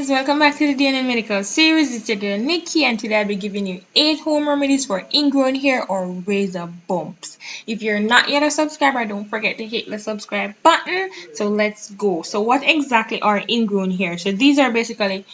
guys, welcome back to the D&N Medical Series. It's your girl Nikki, and today I'll be giving you 8 home remedies for ingrown hair or razor bumps. If you're not yet a subscriber, don't forget to hit the subscribe button. So let's go. So what exactly are ingrown hair? So these are basically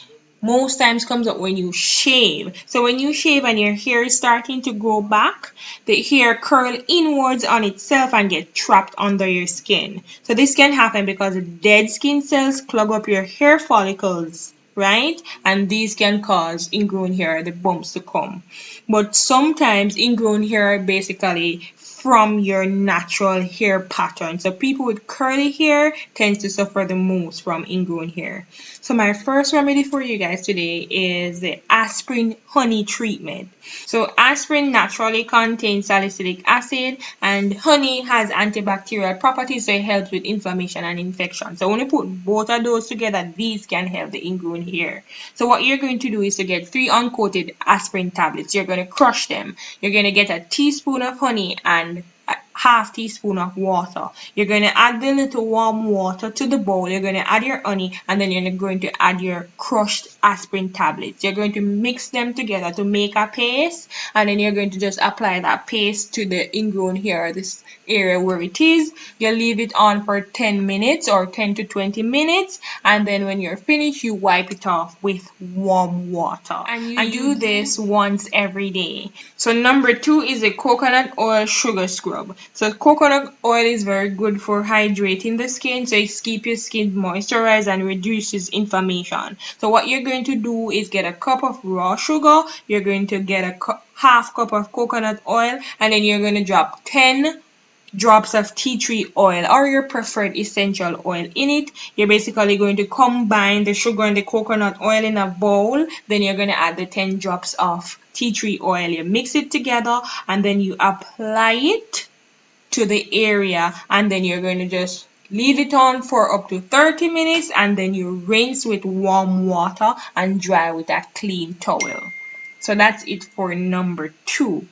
most times comes up when you shave. So when you shave and your hair is starting to grow back, the hair curl inwards on itself and get trapped under your skin. So this can happen because the dead skin cells clog up your hair follicles, right? And these can cause ingrown hair, the bumps to come. But sometimes ingrown hair are basically from your natural hair pattern. So people with curly hair tend to suffer the most from ingrown hair. So my first remedy for you guys today is the aspirin honey treatment. So aspirin naturally contains salicylic acid, and honey has antibacterial properties, so it helps with inflammation and infection. So when you put both of those together, these can help the ingrown hair. So what you're going to do is to get 3 uncoated aspirin tablets. You're going to crush them. You're going to get a teaspoon of honey and a half teaspoon of water. You're going to add the little warm water to the bowl. You're going to add your honey, and then you're going to add your crushed aspirin tablets. You're going to mix them together to make a paste, and then you're going to just apply that paste to the ingrown hair, this area where it is. You leave it on for 10 minutes or 10 to 20 minutes, and then when you're finished, you wipe it off with warm water. And you do this once every day. So number 2 is a coconut oil sugar scrub. So coconut oil is very good for hydrating the skin, so it keeps your skin moisturized and reduces inflammation. So what you're going to do is get a cup of raw sugar, you're going to get a half cup of coconut oil, and then you're going to drop 10 drops of tea tree oil or your preferred essential oil in it. You're basically going to combine the sugar and the coconut oil in a bowl. Then you're going to add the 10 drops of tea tree oil. You mix it together and then you apply it to the area, and then you're going to just leave it on for up to 30 minutes, and then you rinse with warm water and dry with a clean towel. So that's it for number 2.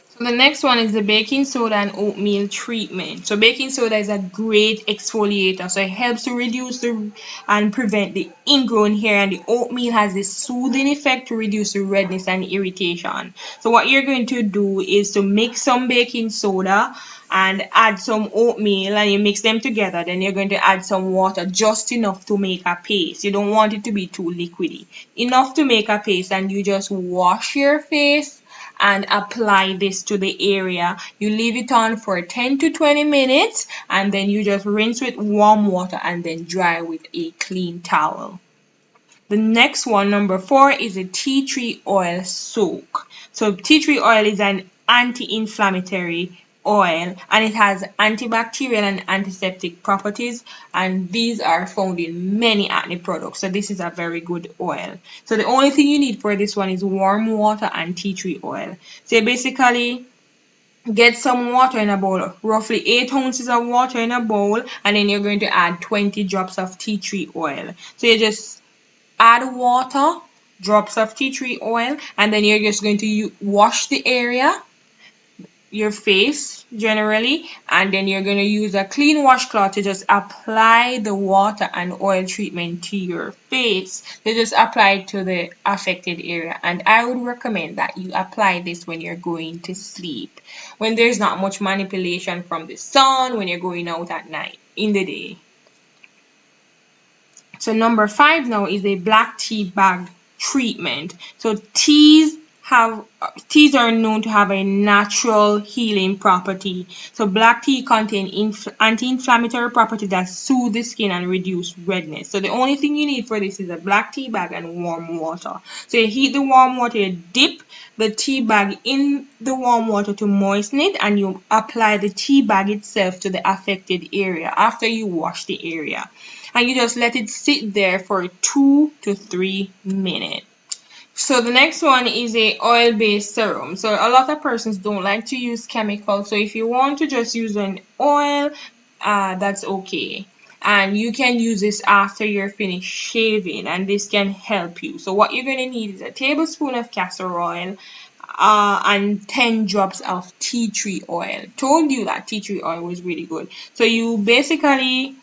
So the next one is the baking soda and oatmeal treatment. So baking soda is a great exfoliator, so it helps to reduce and prevent the ingrown hair, and the oatmeal has this soothing effect to reduce the redness and irritation. So what you're going to do is to mix some baking soda and add some oatmeal, and you mix them together. Then you're going to add some water, just enough to make a paste. You don't want it to be too liquidy, enough to make a paste, and you just wash your face and apply this to the area. You leave it on for 10 to 20 minutes, and then you just rinse with warm water and then dry with a clean towel. The next one, number 4, is a tea tree oil soak. So tea tree oil is an anti-inflammatory oil, and it has antibacterial and antiseptic properties, and these are found in many acne products. So this is a very good oil. So the only thing you need for this one is warm water and tea tree oil. So you basically get some water in a bowl, roughly 8 ounces of water in a bowl, and then you're going to add 20 drops of tea tree oil. So you just add water, drops of tea tree oil, and then you're just going to wash the area, your face generally, and then you're going to use a clean washcloth to just apply the water and oil treatment to your face. So just apply it to the affected area, and I would recommend that you apply this when you're going to sleep, when there's not much manipulation from the sun, when you're going out at night, in the day. So number 5 now is a black tea bag treatment. So teas are known to have a natural healing property. So black tea contains anti-inflammatory properties that soothe the skin and reduce redness. So the only thing you need for this is a black tea bag and warm water. So you heat the warm water, you dip the tea bag in the warm water to moisten it, and you apply the tea bag itself to the affected area after you wash the area. And you just let it sit there for 2 to 3 minutes. So the next one is a oil-based serum. So a lot of persons don't like to use chemicals. So if you want to just use an oil, that's okay. And you can use this after you're finished shaving, and this can help you. So what you're going to need is a tablespoon of castor oil and 10 drops of tea tree oil. Told you that tea tree oil was really good. So you basically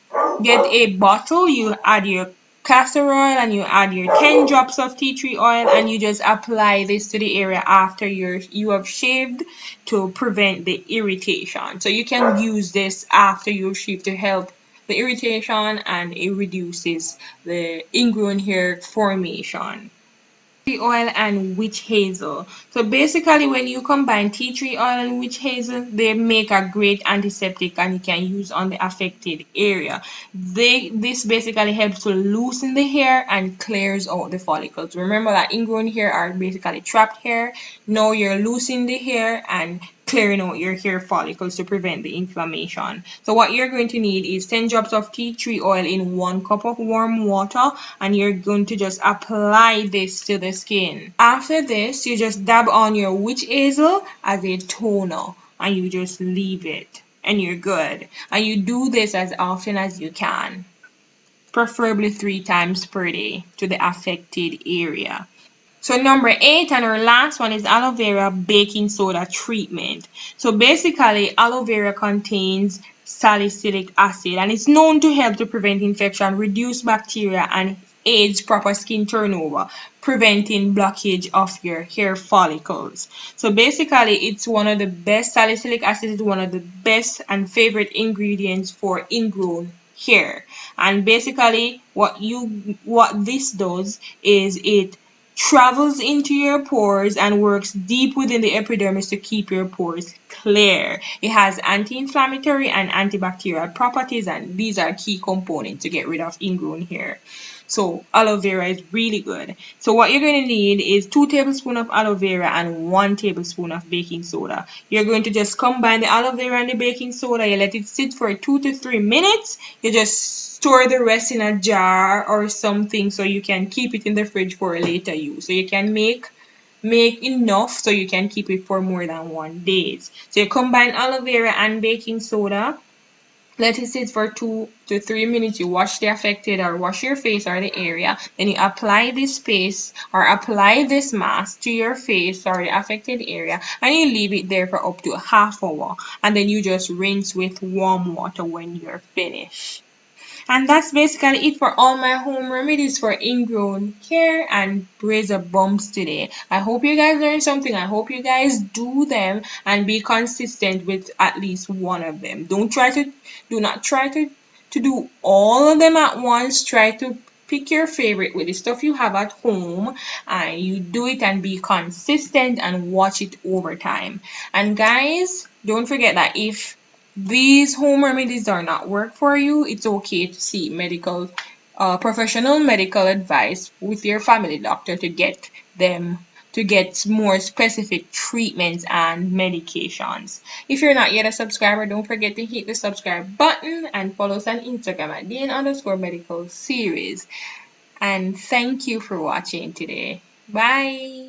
get a bottle, you add your castor oil and you add your 10 drops of tea tree oil, and you just apply this to the area after you have shaved to prevent the irritation. So you can use this after you shave to help the irritation, and it reduces the ingrown hair formation. Tea oil and witch hazel. So basically when you combine tea tree oil and witch hazel, they make a great antiseptic and you can use on the affected area. This basically helps to loosen the hair and clears out the follicles. Remember that ingrown hair are basically trapped hair. Now you're loosening the hair and clearing out your hair follicles to prevent the inflammation. So what you're going to need is 10 drops of tea tree oil in 1 cup of warm water, and you're going to just apply this to the skin. After this, you just dab on your witch hazel as a toner and you just leave it and you're good. And you do this as often as you can, preferably 3 times per day to the affected area. So number 8 and our last one is aloe vera baking soda treatment. So basically aloe vera contains salicylic acid and it's known to help to prevent infection, reduce bacteria, and aids proper skin turnover, preventing blockage of your hair follicles. So basically it's one of the best, salicylic acid is one of the best and favorite ingredients for ingrown hair. And basically what this does is it travels into your pores and works deep within the epidermis to keep your pores clear. It has anti-inflammatory and antibacterial properties, and these are key components to get rid of ingrown hair. So aloe vera is really good. So what you're going to need is 2 tablespoons of aloe vera and 1 tablespoon of baking soda. You're going to just combine the aloe vera and the baking soda. You let it sit for 2 to 3 minutes. You just store the rest in a jar or something so you can keep it in the fridge for a later use. So you can make enough so you can keep it for more than 1 day. So you combine aloe vera and baking soda. Let it sit for 2 to 3 minutes. You wash the affected or wash your face or the area. Then you apply this paste or apply this mask to your face or the affected area, and you leave it there for up to ½ hour. And then you just rinse with warm water when you're finished. And that's basically it for all my home remedies for ingrown hair and razor bumps today. I hope you guys learned something. I hope you guys do them and be consistent with at least one of them. Do not try to do all of them at once. Try to pick your favorite with the stuff you have at home, and you do it and be consistent and watch it over time. And guys, don't forget that if these home remedies are not work for you, it's okay to seek professional medical advice with your family doctor to get more specific treatments and medications. If you're not yet a subscriber, don't forget to hit the subscribe button and follow us on Instagram at D&N Medical Series. And thank you for watching today. Bye.